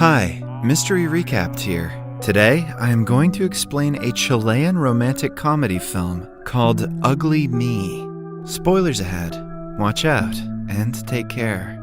Hi, Mystery Recapped here. Today, I am going to explain a Chilean romantic comedy film called Ugly Me. Spoilers ahead. Watch out and take care.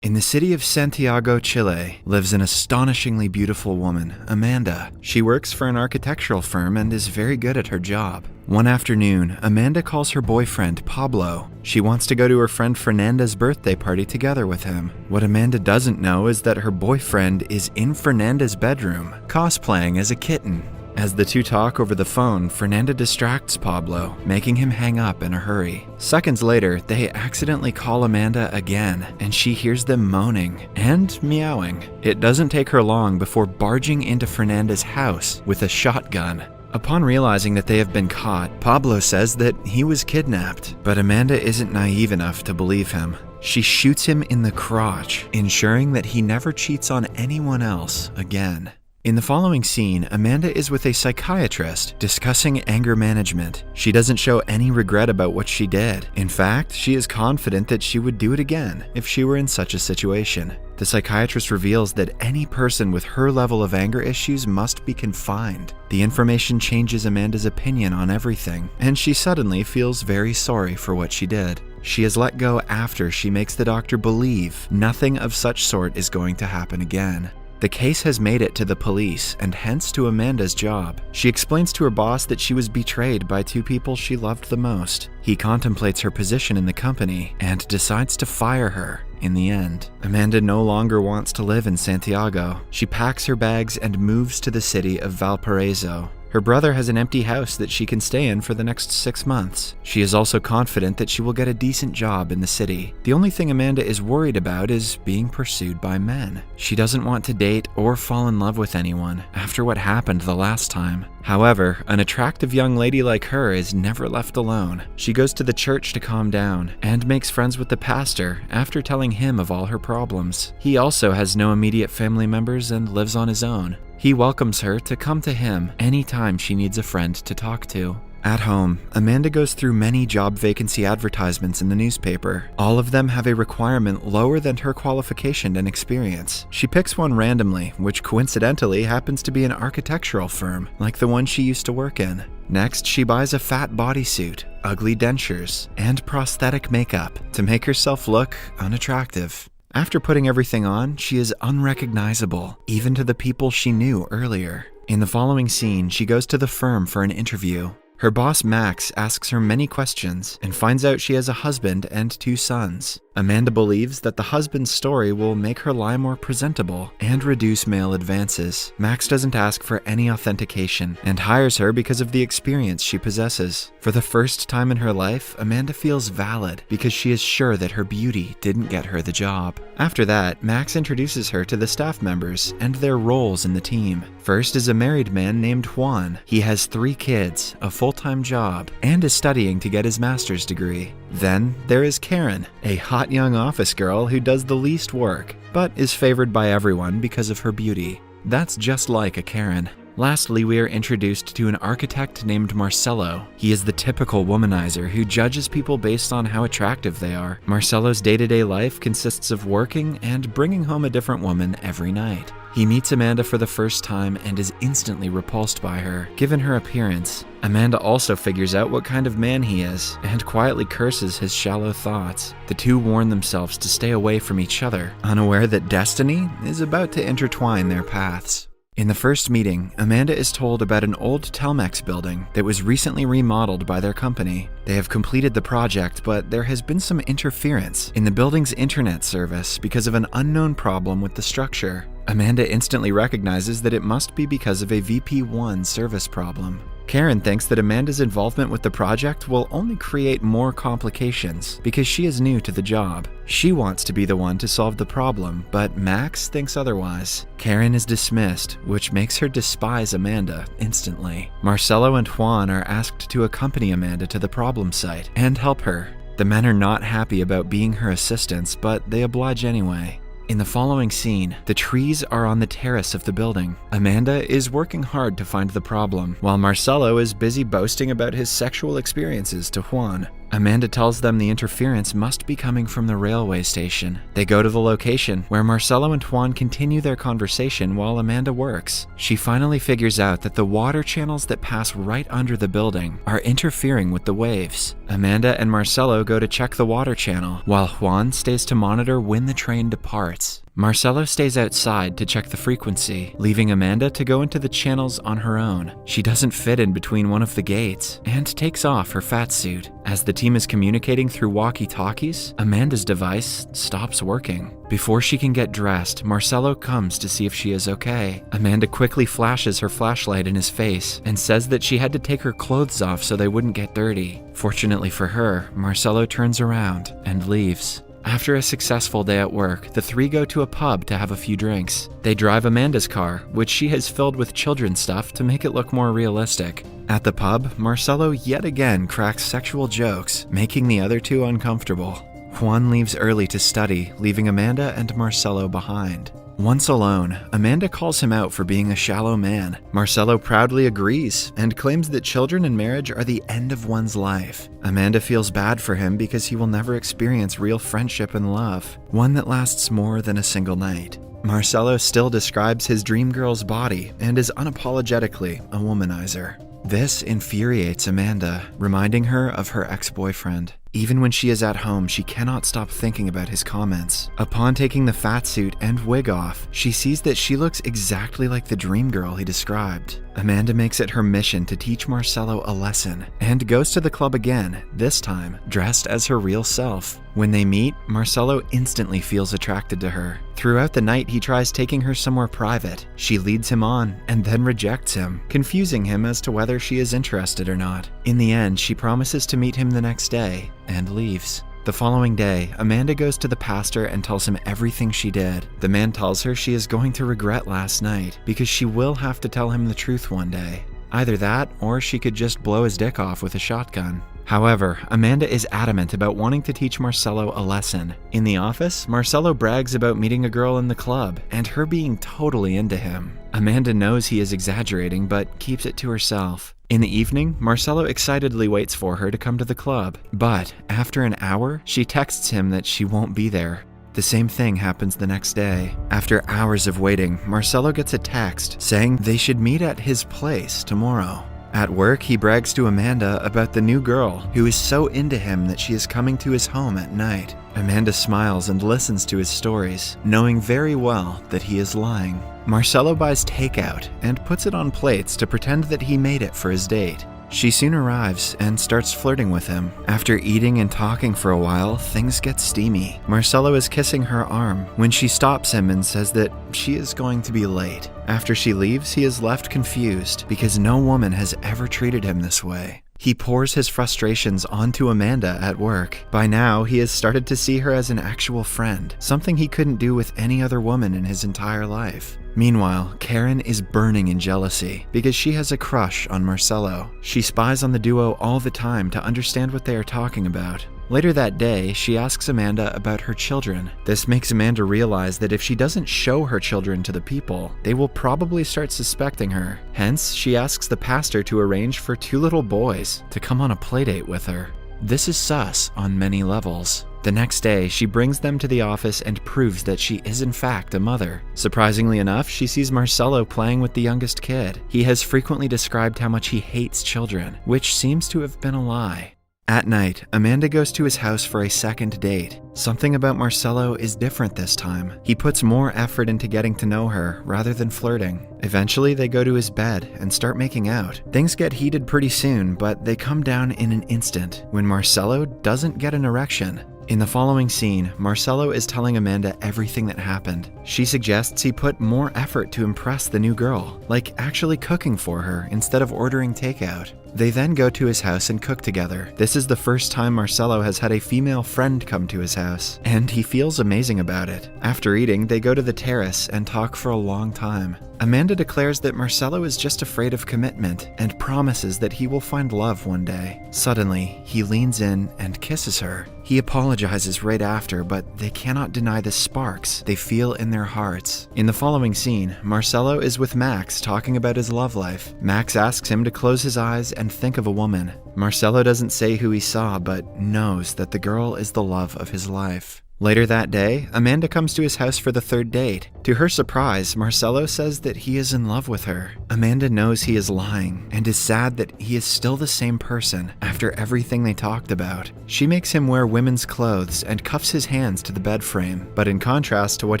In the city of Santiago, Chile, lives an astonishingly beautiful woman, Amanda. She works for an architectural firm and is very good at her job. One afternoon, Amanda calls her boyfriend, Pablo. She wants to go to her friend Fernanda's birthday party together with him. What Amanda doesn't know is that her boyfriend is in Fernanda's bedroom, cosplaying as a kitten. As the two talk over the phone, Fernanda distracts Pablo, making him hang up in a hurry. Seconds later, they accidentally call Amanda again, and she hears them moaning and meowing. It doesn't take her long before barging into Fernanda's house with a shotgun. Upon realizing that they have been caught, Pablo says that he was kidnapped, but Amanda isn't naive enough to believe him. She shoots him in the crotch, ensuring that he never cheats on anyone else again. In the following scene, Amanda is with a psychiatrist discussing anger management. She doesn't show any regret about what she did. In fact, she is confident that she would do it again if she were in such a situation. The psychiatrist reveals that any person with her level of anger issues must be confined. The information changes Amanda's opinion on everything, and she suddenly feels very sorry for what she did. She is let go after she makes the doctor believe nothing of such sort is going to happen again. The case has made it to the police and hence to Amanda's job. She explains to her boss that she was betrayed by two people she loved the most. He contemplates her position in the company and decides to fire her in the end. Amanda no longer wants to live in Santiago. She packs her bags and moves to the city of Valparaiso. Her brother has an empty house that she can stay in for the next 6 months. She is also confident that she will get a decent job in the city. The only thing Amanda is worried about is being pursued by men. She doesn't want to date or fall in love with anyone after what happened the last time. However, an attractive young lady like her is never left alone. She goes to the church to calm down and makes friends with the pastor after telling him of all her problems. He also has no immediate family members and lives on his own. He welcomes her to come to him anytime she needs a friend to talk to. At home, Amanda goes through many job vacancy advertisements in the newspaper. All of them have a requirement lower than her qualification and experience. She picks one randomly, which coincidentally happens to be an architectural firm, like the one she used to work in. Next, she buys a fat bodysuit, ugly dentures, and prosthetic makeup to make herself look unattractive. After putting everything on, she is unrecognizable, even to the people she knew earlier. In the following scene, she goes to the firm for an interview. Her boss, Max, asks her many questions and finds out she has a husband and 2 sons. Amanda believes that the husband's story will make her lie more presentable and reduce male advances. Max doesn't ask for any authentication and hires her because of the experience she possesses. For the first time in her life, Amanda feels valid because she is sure that her beauty didn't get her the job. After that, Max introduces her to the staff members and their roles in the team. First is a married man named Juan. He has 3 kids, a full-time job, and is studying to get his master's degree. Then there is Karen, a hot young office girl who does the least work, but is favored by everyone because of her beauty. That's just like a Karen. Lastly, we are introduced to an architect named Marcelo. He is the typical womanizer who judges people based on how attractive they are. Marcelo's day-to-day life consists of working and bringing home a different woman every night. He meets Amanda for the first time and is instantly repulsed by her, given her appearance. Amanda also figures out what kind of man he is and quietly curses his shallow thoughts. The two warn themselves to stay away from each other, unaware that destiny is about to intertwine their paths. In the first meeting, Amanda is told about an old Telmex building that was recently remodeled by their company. They have completed the project, but there has been some interference in the building's internet service because of an unknown problem with the structure. Amanda instantly recognizes that it must be because of a VP1 service problem. Karen thinks that Amanda's involvement with the project will only create more complications because she is new to the job. She wants to be the one to solve the problem, but Max thinks otherwise. Karen is dismissed, which makes her despise Amanda instantly. Marcelo and Juan are asked to accompany Amanda to the problem site and help her. The men are not happy about being her assistants, but they oblige anyway. In the following scene, the trees are on the terrace of the building. Amanda is working hard to find the problem, while Marcelo is busy boasting about his sexual experiences to Juan. Amanda tells them the interference must be coming from the railway station. They go to the location, where Marcelo and Juan continue their conversation while Amanda works. She finally figures out that the water channels that pass right under the building are interfering with the waves. Amanda and Marcelo go to check the water channel, while Juan stays to monitor when the train departs. Marcelo stays outside to check the frequency, leaving Amanda to go into the channels on her own. She doesn't fit in between one of the gates and takes off her fat suit. As the team is communicating through walkie-talkies, Amanda's device stops working. Before she can get dressed, Marcelo comes to see if she is okay. Amanda quickly flashes her flashlight in his face and says that she had to take her clothes off so they wouldn't get dirty. Fortunately for her, Marcelo turns around and leaves. After a successful day at work, the three go to a pub to have a few drinks. They drive Amanda's car, which she has filled with children's stuff to make it look more realistic. At the pub, Marcelo yet again cracks sexual jokes, making the other two uncomfortable. Juan leaves early to study, leaving Amanda and Marcelo behind. Once alone, Amanda calls him out for being a shallow man. Marcelo proudly agrees and claims that children and marriage are the end of one's life. Amanda feels bad for him because he will never experience real friendship and love, one that lasts more than a single night. Marcelo still describes his dream girl's body and is unapologetically a womanizer. This infuriates Amanda, reminding her of her ex-boyfriend. Even when she is at home, she cannot stop thinking about his comments. Upon taking the fat suit and wig off, she sees that she looks exactly like the dream girl he described. Amanda makes it her mission to teach Marcelo a lesson and goes to the club again, this time dressed as her real self. When they meet, Marcelo instantly feels attracted to her. Throughout the night, he tries taking her somewhere private. She leads him on and then rejects him, confusing him as to whether she is interested or not. In the end, she promises to meet him the next day and leaves. The following day, Amanda goes to the pastor and tells him everything she did. The man tells her she is going to regret last night because she will have to tell him the truth one day. Either that, or she could just blow his dick off with a shotgun. However, Amanda is adamant about wanting to teach Marcelo a lesson. In the office, Marcelo brags about meeting a girl in the club and her being totally into him. Amanda knows he is exaggerating, but keeps it to herself. In the evening, Marcelo excitedly waits for her to come to the club, but after an hour, she texts him that she won't be there. The same thing happens the next day. After hours of waiting, Marcelo gets a text saying they should meet at his place tomorrow. At work, he brags to Amanda about the new girl who is so into him that she is coming to his home at night. Amanda smiles and listens to his stories, knowing very well that he is lying. Marcelo buys takeout and puts it on plates to pretend that he made it for his date. She soon arrives and starts flirting with him. After eating and talking for a while, things get steamy. Marcelo is kissing her arm when she stops him and says that she is going to be late. After she leaves, he is left confused because no woman has ever treated him this way. He pours his frustrations onto Amanda at work. By now, he has started to see her as an actual friend, something he couldn't do with any other woman in his entire life. Meanwhile, Karen is burning in jealousy because she has a crush on Marcelo. She spies on the duo all the time to understand what they are talking about. Later that day, she asks Amanda about her children. This makes Amanda realize that if she doesn't show her children to the people, they will probably start suspecting her. Hence, she asks the pastor to arrange for 2 little boys to come on a playdate with her. This is sus on many levels. The next day, she brings them to the office and proves that she is in fact a mother. Surprisingly enough, she sees Marcelo playing with the youngest kid. He has frequently described how much he hates children, which seems to have been a lie. At night, Amanda goes to his house for a second date. Something about Marcelo is different this time. He puts more effort into getting to know her rather than flirting. Eventually, they go to his bed and start making out. Things get heated pretty soon, but they come down in an instant when Marcelo doesn't get an erection. In the following scene, Marcelo is telling Amanda everything that happened. She suggests he put more effort to impress the new girl, like actually cooking for her instead of ordering takeout. They then go to his house and cook together. This is the first time Marcelo has had a female friend come to his house, and he feels amazing about it. After eating, they go to the terrace and talk for a long time. Amanda declares that Marcelo is just afraid of commitment and promises that he will find love one day. Suddenly, he leans in and kisses her. He apologizes right after, but they cannot deny the sparks they feel in their hearts. In the following scene, Marcelo is with Max talking about his love life. Max asks him to close his eyes and and think of a woman. Marcelo doesn't say who he saw, but knows that the girl is the love of his life. Later that day, Amanda comes to his house for the third date. To her surprise, Marcelo says that he is in love with her. Amanda knows he is lying and is sad that he is still the same person after everything they talked about. She makes him wear women's clothes and cuffs his hands to the bed frame, but in contrast to what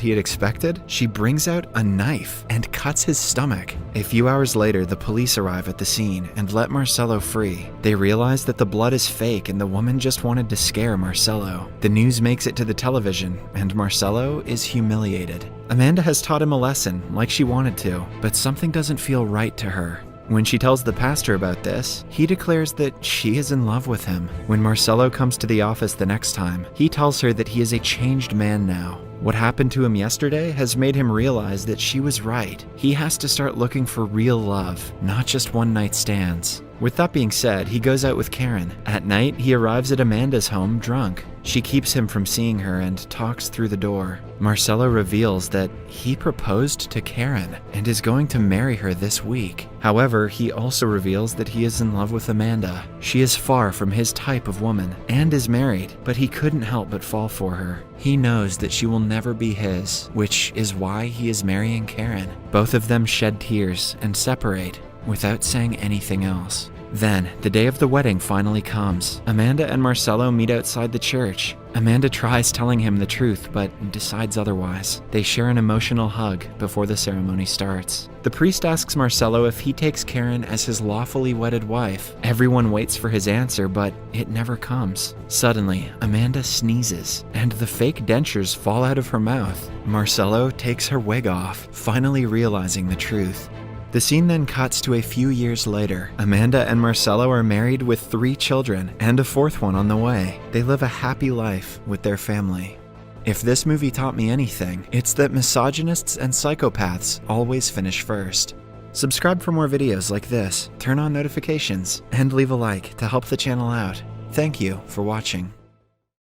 he had expected, she brings out a knife and cuts his stomach. A few hours later, the police arrive at the scene and let Marcelo free. They realize that the blood is fake and the woman just wanted to scare Marcelo. The news makes it to the television, and Marcelo is humiliated. Amanda has taught him a lesson, like she wanted to, but something doesn't feel right to her. When she tells the pastor about this, he declares that she is in love with him. When Marcelo comes to the office the next time, he tells her that he is a changed man now. What happened to him yesterday has made him realize that she was right. He has to start looking for real love, not just one-night stands. With that being said, he goes out with Karen. At night, he arrives at Amanda's home drunk. She keeps him from seeing her and talks through the door. Marcelo reveals that he proposed to Karen and is going to marry her this week. However, he also reveals that he is in love with Amanda. She is far from his type of woman and is married, but he couldn't help but fall for her. He knows that she will never be his, which is why he is marrying Karen. Both of them shed tears and separate without saying anything else. Then, the day of the wedding finally comes. Amanda and Marcelo meet outside the church. Amanda tries telling him the truth, but decides otherwise. They share an emotional hug before the ceremony starts. The priest asks Marcelo if he takes Karen as his lawfully wedded wife. Everyone waits for his answer, but it never comes. Suddenly, Amanda sneezes, and the fake dentures fall out of her mouth. Marcelo takes her wig off, finally realizing the truth. The scene then cuts to a few years later. Amanda and Marcelo are married with 3 children and a 4th one on the way. They live a happy life with their family. If this movie taught me anything, it's that misogynists and psychopaths always finish first. Subscribe for more videos like this, turn on notifications, and leave a like to help the channel out. Thank you for watching.